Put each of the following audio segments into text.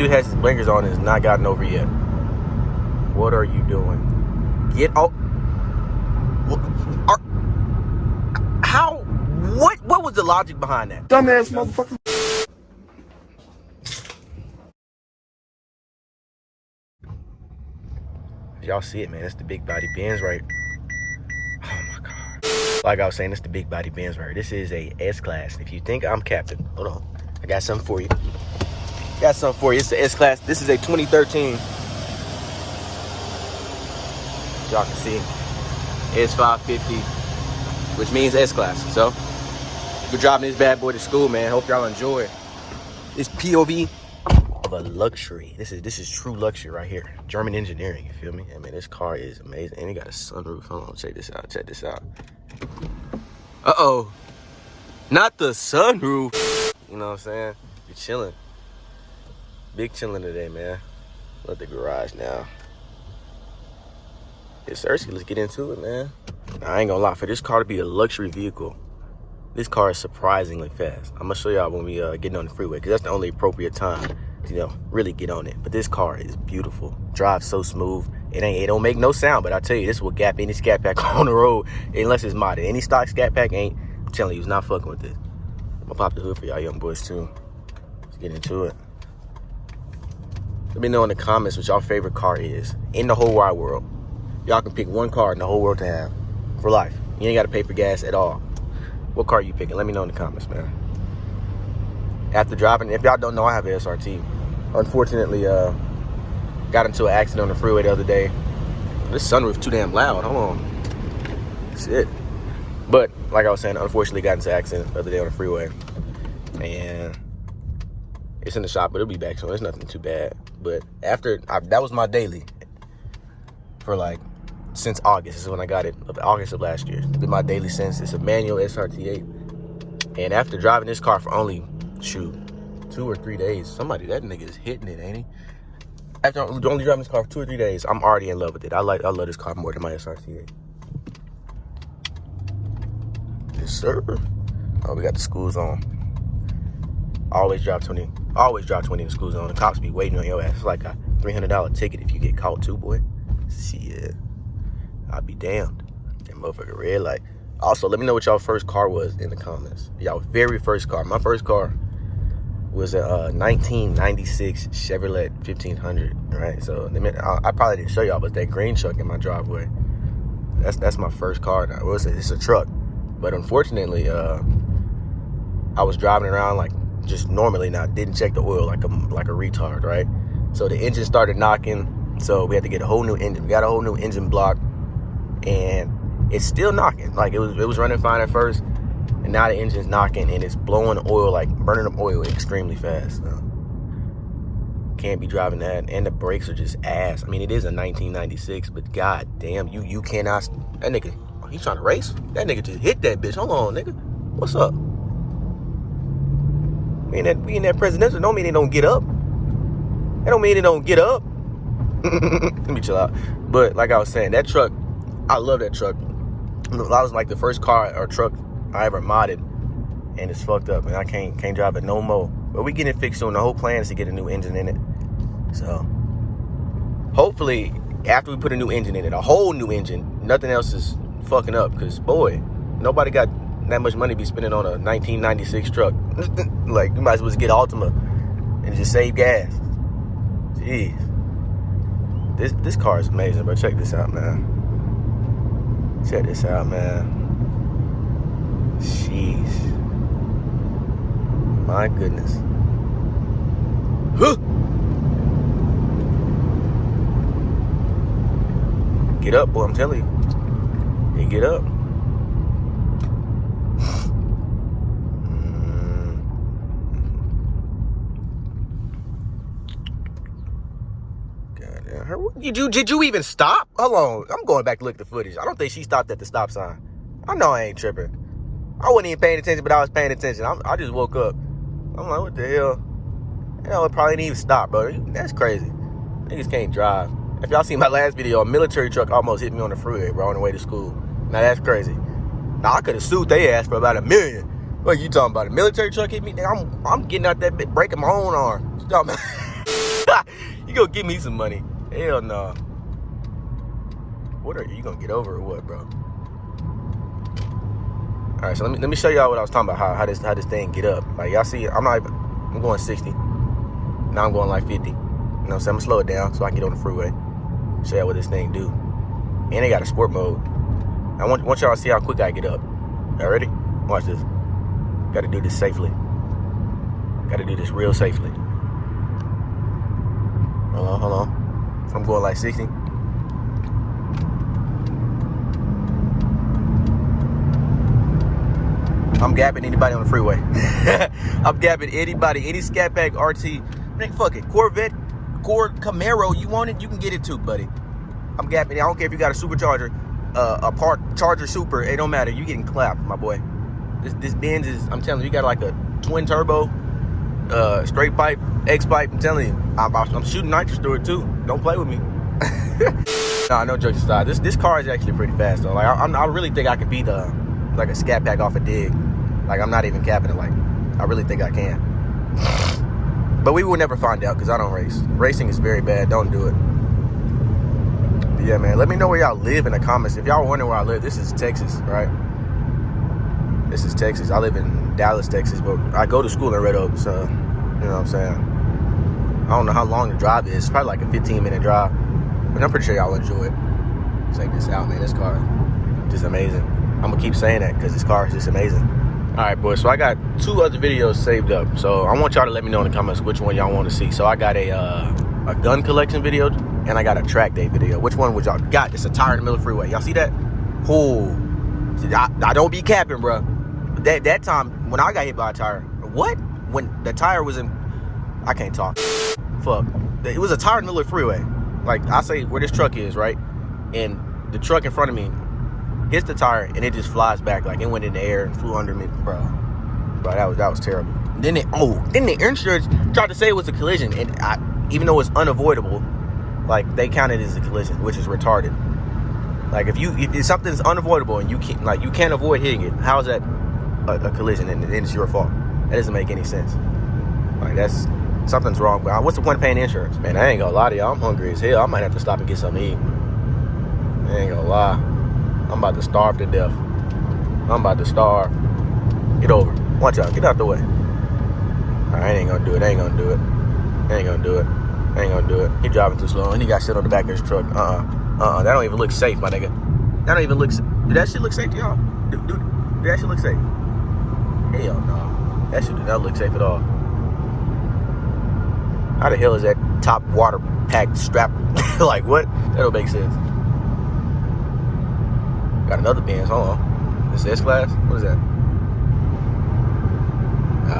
dude has his blinkers on and has not gotten over yet. What are you doing? Get out. How? What was the logic behind that? Dumbass motherfucker. Y'all see it, man. That's the big body Benz, right? Oh my God. Like I was saying, it's the big body Benz, right? This is a S-Class. If you think I'm captain, hold on. I got something for you. It's the S-Class. This is a 2013. Y'all can see S550, which means S-Class. So, we're driving this bad boy to school, man. Hope y'all enjoy it. This POV of a luxury. This is true luxury right here. German engineering, you feel me? I mean, this car is amazing. And it got a sunroof. Hold on, check this out. Uh-oh. Not the sunroof. You know what I'm saying? You're chilling. Big chilling today, man. Let the garage now. Yes, sir. Let's get into it, man. I ain't gonna lie. For this car to be a luxury vehicle, this car is surprisingly fast. I'm gonna show y'all when we getting on the freeway, because that's the only appropriate time to, you know, really get on it. But this car is beautiful. Drives so smooth. It don't make no sound, but I tell you, this will gap any Scat Pack on the road unless it's modded. Any stock Scat Pack ain't. I'm telling you, it's not fucking with this. I'm gonna pop the hood for y'all young boys too. Let's get into it. Let me know in the comments what y'all favorite car is in the whole wide world. Y'all can pick one car in the whole world to have for life. You ain't got to pay for gas at all. What car you picking? Let me know in the comments, man. After driving, if y'all don't know, I have an SRT. Unfortunately, got into an accident on the freeway the other day. This sunroof too damn loud. Hold on. Shit. But like I was saying, unfortunately got into an accident the other day on the freeway. And it's in the shop, but it'll be back soon. It's nothing too bad. But that was my daily for like since August. This is when I got it, August of last year. It's been my daily since. It's a manual SRT8. And after driving this car for only, 2 or 3 days, that nigga is hitting it, ain't he? After only driving this car for 2 or 3 days, I'm already in love with it. I love this car more than my SRT8. Yes, sir. Oh, we got the school zone. Always drive 20 in the school zone. The cops be waiting on your ass. It's like a $300 ticket if you get caught too, boy. Shit. I'll be damned. That motherfucker red light. Also, let me know what y'all first car was in the comments. Y'all very first car. My first car was a 1996 Chevrolet 1500, right? So I probably didn't show y'all, but that green truck in my driveway. That's my first car. Now, it's a truck, but unfortunately, I was driving around like just normally. Now, didn't check the oil like a retard, right? So the engine started knocking. So we had to get a whole new engine. We got a whole new engine block, and it's still knocking. Like it was running fine at first, and now the engine's knocking and it's blowing oil, like burning up oil extremely fast. So can't be driving that, and the brakes are just ass. I mean, it is a 1996, but god damn, you cannot. That nigga, he's trying to race. That nigga just hit that bitch. Hold on, nigga. What's up? We in that presidential. Don't mean it don't get up. That don't mean it don't get up. Let me chill out. But like I was saying, that truck, I love that truck. That was like the first car or truck I ever modded, and it's fucked up, and I can't drive it no more. But we getting it fixed soon. The whole plan is to get a new engine in it. So hopefully after we put a new engine in it, a whole new engine, nothing else is fucking up. Because boy, nobody got that much money to be spending on a 1996 truck. Like you might as well just get Altima and just save gas. Jeez. This car is amazing, bro. Check this out, man. Check this out, man. Jeez. My goodness. Huh. Get up, boy, I'm telling you. You get up. Did you even stop? Hold on. I'm going back to look at the footage. I don't think she stopped at the stop sign. I know I ain't tripping. I wasn't even paying attention, but I was paying attention. I just woke up. I'm like, what the hell? You know, it probably didn't even stop, bro. That's crazy. Niggas can't drive. If y'all seen my last video, a military truck almost hit me on the freeway, bro, on the way to school. Now, that's crazy. Now, I could have sued their ass for about $1 million. What you talking about? A military truck hit me? I'm getting out that bit, breaking my own arm. What you talking about? You gonna give me some money? Hell no. What are you gonna get over or what, bro? All right, so let me show y'all what I was talking about. How this thing get up. Like y'all see, I'm going 60. Now I'm going like 50. You know what I'm saying? I'm gonna slow it down so I can get on the freeway. Show y'all what this thing do. And they got a sport mode. I want y'all to see how quick I get up. Y'all ready? Watch this. Got to do this safely. Got to do this real safely. Hold on. I'm going like 60. I'm gapping anybody on the freeway. I'm gapping anybody, any Scat Pack RT. Man, fuck it. Corvette, Camaro, you want it? You can get it too, buddy. I'm gapping. I don't care if you got a supercharger, a Park Charger Super. It don't matter. You getting clapped, my boy. This Benz is, I'm telling you, you got like a twin turbo, straight pipe, X pipe. I'm telling you, I'm shooting nitrous through it too. Don't play with me. Nah, no jokes aside. This car is actually pretty fast though. Like I really think I could beat like a Scat Pack off a dig. Like I'm not even capping it. Like I really think I can. But we will never find out because I don't race. Racing is very bad. Don't do it. But yeah, man. Let me know where y'all live in the comments. If y'all wondering where I live, this is Texas, right? This is Texas. I live in Dallas, Texas, but I go to school in Red Oak, so you know what I'm saying. I don't know how long the drive is. It's probably like a 15-minute drive, but I'm pretty sure y'all enjoy it. Check this out, man. This car is just amazing. I'm gonna keep saying that because this car is just amazing. All right, boys. So I got 2 other videos saved up. So I want y'all to let me know in the comments which one y'all want to see. So I got a gun collection video and I got a track day video. Which one would y'all got? It's a tire in the middle of the freeway. Y'all see that? Oh, I don't be capping, bro. That time when I got hit by a tire, what? When the tire was in, I can't talk. Fuck. It was a tire in the middle of the freeway. Like I say where this truck is, right? And the truck in front of me hits the tire and it just flies back. Like it went in the air and flew under me, bro. Bro, that was terrible. Then the insurance tried to say it was a collision, and even though it's unavoidable, like they counted it as a collision, which is retarded. Like if something's unavoidable and you can't avoid hitting it, how is that a collision and it's your fault? That doesn't make any sense. Like something's wrong. But what's the point of paying insurance? Man, I ain't gonna lie to y'all. I'm hungry as hell. I might have to stop and get something to eat. I ain't gonna lie. I'm about to starve to death. I'm about to starve. Get over. Watch out. Get out the way. All right, I ain't gonna do it. I ain't gonna do it. I ain't gonna do it. I ain't gonna do it. He driving too slow and he got shit on the back of his truck. That don't even look safe, my nigga. That don't even look. Did that shit look safe to y'all? Dude, did that shit look safe? Hell no. That shit did not look safe at all. How the hell is that top water pack strap? Like what? That don't make sense. Got another Benz. Hold on. This S-Class? What is that?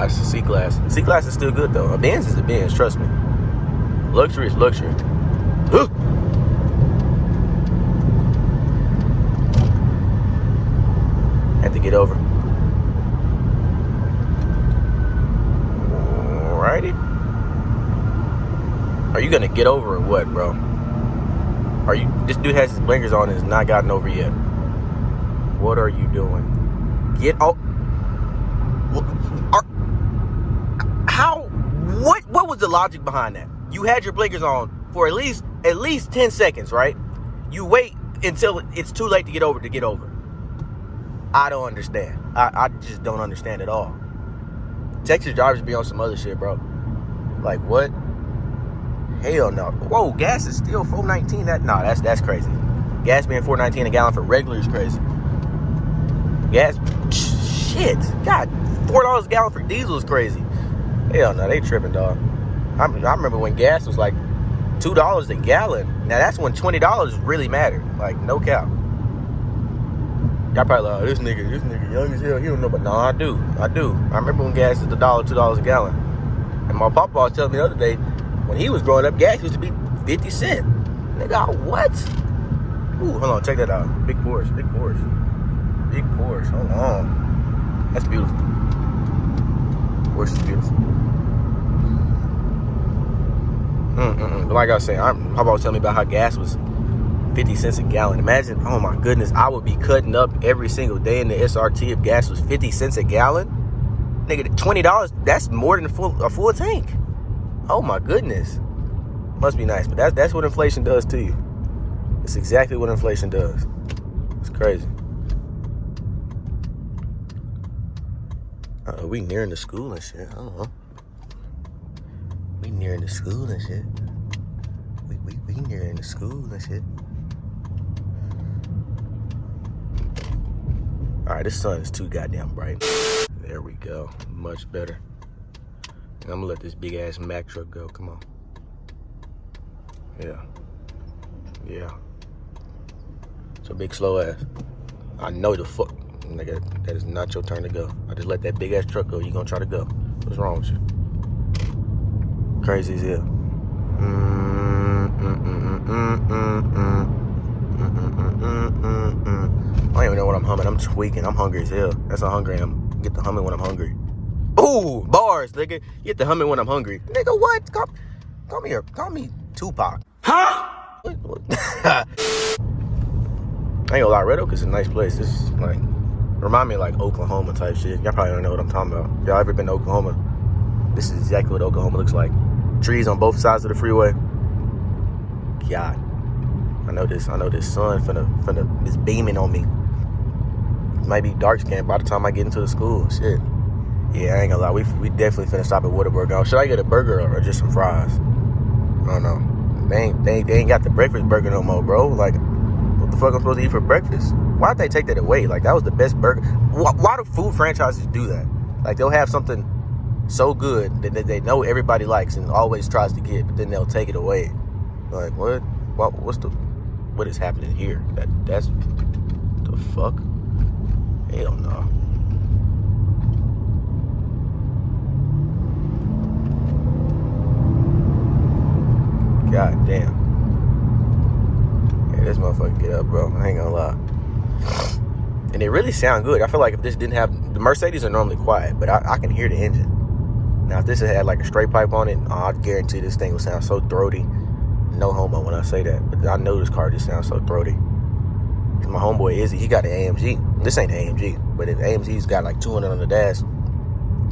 It's a C-Class. C-Class is still good though. A Benz is a Benz, trust me. Luxury is luxury. Had to get over. Alrighty. Are you gonna get over or what, bro? This dude has his blinkers on and has not gotten over yet. What are you doing? What was the logic behind that? You had your blinkers on for at least 10 seconds, right? You wait until it's too late to get over. I don't understand. I just don't understand at all. Texas drivers be on some other shit, bro. Like what? Hell no. Whoa, gas is still $4.19. That's crazy. Gas being $4.19 a gallon for regular is crazy. Gas, shit. God, $4 a gallon for diesel is crazy. Hell no, they tripping, dog. I remember when gas was like $2 a gallon. Now that's when $20 really mattered. Like no cap. Y'all probably like, oh, this nigga young as hell. He don't know, but no, I do. I remember when gas was $2 a gallon. And my papa was telling me the other day, when he was growing up, gas used to be 50 cents. Nigga, what? Ooh, hold on, check that out. Big Porsche. Hold on. That's beautiful. Porsche is beautiful. But like I was saying, Papa was telling me about how gas was 50 cents a gallon. Imagine, oh my goodness, I would be cutting up every single day in the SRT if gas was 50 cents a gallon. Nigga, $20, that's more than a full tank. Oh my goodness. Must be nice, but that's what inflation does to you. It's exactly what inflation does. It's crazy. We nearing the school and shit. I don't know. We nearing the school and shit. We nearing the school and shit. All right, this sun is too goddamn bright. There we go. Much better. And I'm gonna let this big ass Mack truck go. Come on. Yeah. Yeah. It's a big slow ass. I know the fuck. Nigga, that is not your turn to go. I just let that big ass truck go. You gonna try to go. What's wrong with you? Crazy as hell. I don't even know what I'm humming. I'm tweaking. I'm hungry as hell. That's how hungry I am. Get the humming when I'm hungry. Ooh, bars, nigga. Get the humming when I'm hungry. Nigga, what? Call me Tupac. Huh? What? I ain't gonna lie, Red Oak is a nice place. This is like, remind me of like Oklahoma type shit. Y'all probably don't know what I'm talking about. If y'all ever been to Oklahoma, this is exactly what Oklahoma looks like. Trees on both sides of the freeway. God, I know this sun is beaming on me. Might be dark skinned by the time I get into the school. Shit. Yeah, I ain't gonna lie. We definitely finna stop at Whataburger. Should I get a burger or just some fries? I don't know. They ain't got the breakfast burger no more, bro. Like, what the fuck I'm supposed to eat for breakfast? Why'd they take that away? Like, that was the best burger. Why do food franchises do that? Like, they'll have something so good that they know everybody likes and always tries to get, but then they'll take it away. Like, what? What is happening here? That's the fuck? Hell no. God damn. Yeah, this motherfucker get up, bro. I ain't gonna lie. And it really sound good. I feel like if this didn't have, the Mercedes are normally quiet, but I can hear the engine. Now, if this had like a straight pipe on it, I guarantee this thing would sound so throaty. No homo when I say that, but I know this car just sounds so throaty. My homeboy Izzy, he got an AMG. This ain't an AMG, but the AMG's got like 200 on the dash.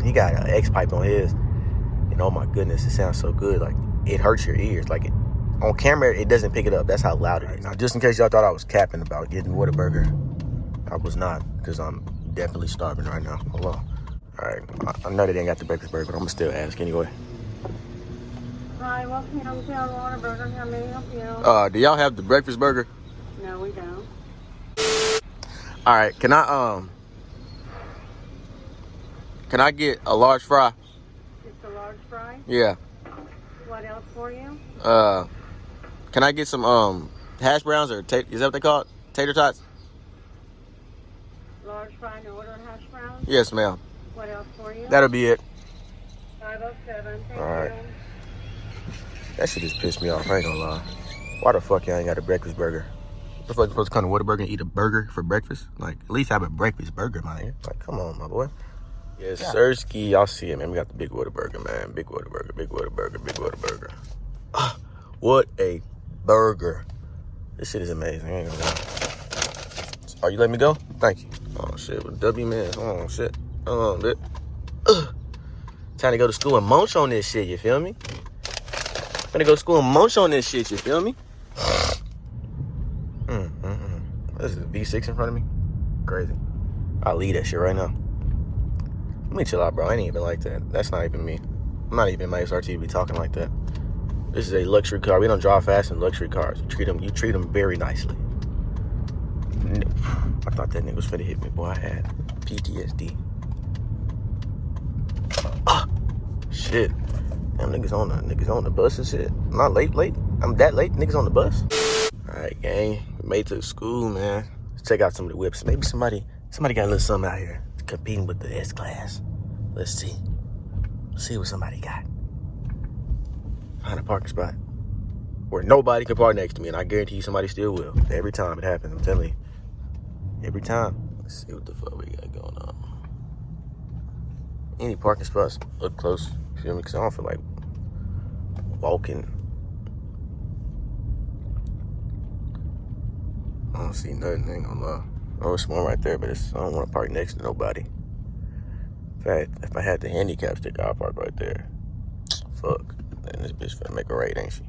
He got an X pipe on his, and oh my goodness, it sounds so good. Like, it hurts your ears. Like, on camera, it doesn't pick it up. That's how loud it is. Now, just in case y'all thought I was capping about getting Whataburger, I was not, because I'm definitely starving right now. Hold on. All right, I know they ain't got the breakfast burger, but I'm gonna still ask anyway. Hi, welcome to Whataburger. How may I help you? Do y'all have the breakfast burger? No, we don't. All right, can I get a large fry? Just a large fry? Yeah. What else for you? Can I get some hash browns or is that what they call it? Tater tots? Large fry and order hash browns? Yes, ma'am. What else for you? That'll be it. 507. Thank All right. you. That shit just pissed me off. I ain't gonna lie. Why the fuck y'all ain't got a breakfast burger? What the fuck, supposed to come to Whataburger and eat a burger for breakfast? Like, at least have a breakfast burger, man. Like, come on, my boy. Yes, yeah. Sirski. Y'all see it, man. We got the big Whataburger, man. Big Whataburger, big Whataburger, big Whataburger. What a burger. This shit is amazing. I ain't gonna lie. Oh, you let me go? Thank you. Oh, shit. With W, man. Oh, shit. Time to go to school and munch on this shit, you feel me? Gonna go to school and munch on this shit, you feel me? This is a V6 in front of me. Crazy. I'll leave that shit right now. Let me chill out, bro. I ain't even like that. That's not even me. I'm not even my SRT to be talking like that. This is a luxury car. We don't drive fast in luxury cars. You treat them very nicely. I thought that nigga was finna hit me, boy. I had PTSD. Shit. Damn, niggas on the bus and shit. I'm not late. I'm that late. Niggas on the bus. All right, gang. We made it to the school, man. Let's check out some of the whips. Maybe somebody got a little something out here competing with the S-Class. Let's see. See what somebody got. Find a parking spot where nobody can park next to me, and I guarantee you somebody still will. Every time it happens, I'm telling you. Every time. Let's see what the fuck we got going on. Any parking spots up close, you feel me? Because I don't feel like walking. I don't see nothing, ain't gonna lie. Oh, it's one right there, but I don't want to park next to nobody. In fact, if I had the handicap stick, I'll park right there. Fuck. And this bitch finna make a right, ain't she?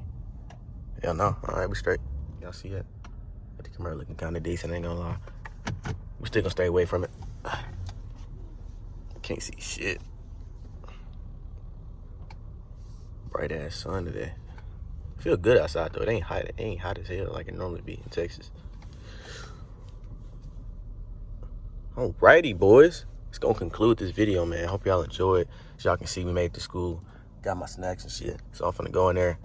Hell no. All right, we straight. Y'all see that? The camera looking kind of decent, ain't gonna lie. We still gonna stay away from it. Can't see shit. Bright ass sun today. Feel good outside though. It ain't hot. It ain't hot as hell like it normally be in Texas. Alrighty, boys. It's gonna conclude this video, man. Hope y'all enjoyed. As y'all can see, we made it to school. Got my snacks and shit. So I'm finna go in there,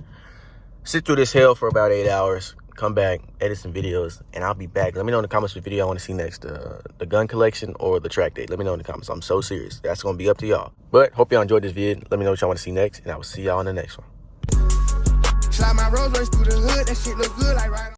sit through this hell for about 8 hours, come back, edit some videos, and I'll be back. Let me know in the comments what video I want to see next, the gun collection or the track date. Let me know in the comments. I'm so serious. That's gonna be up to y'all. But hope y'all enjoyed this video. Let me know what y'all want to see next, and I will see y'all in the next one. Slide my Rolls Royce through the hood, that shit look good like right on.